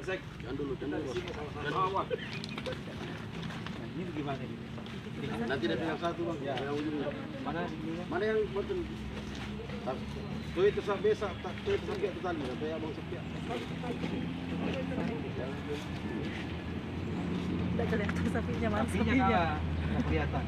Sek. Jangan dulu, jangan dulu. Ini gimana ini? Nanti dia pegang satu bang, Ya. yang ujungnya. Mana Mana yang betul? Tuh itu sampai tuh itu sampai itu tali, sampai abang sampai. Tidak kelihatan sapinya, mana sapinya sapinya. nggak kelihatan.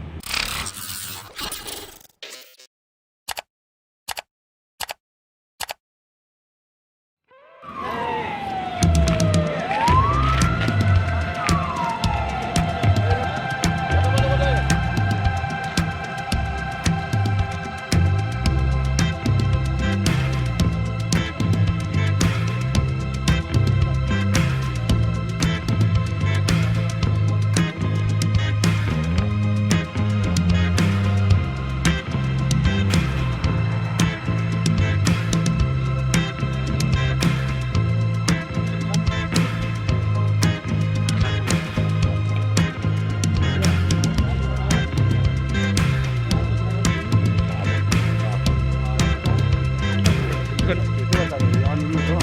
Itu tadi, yang dulu tuh.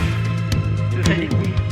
Itu tadi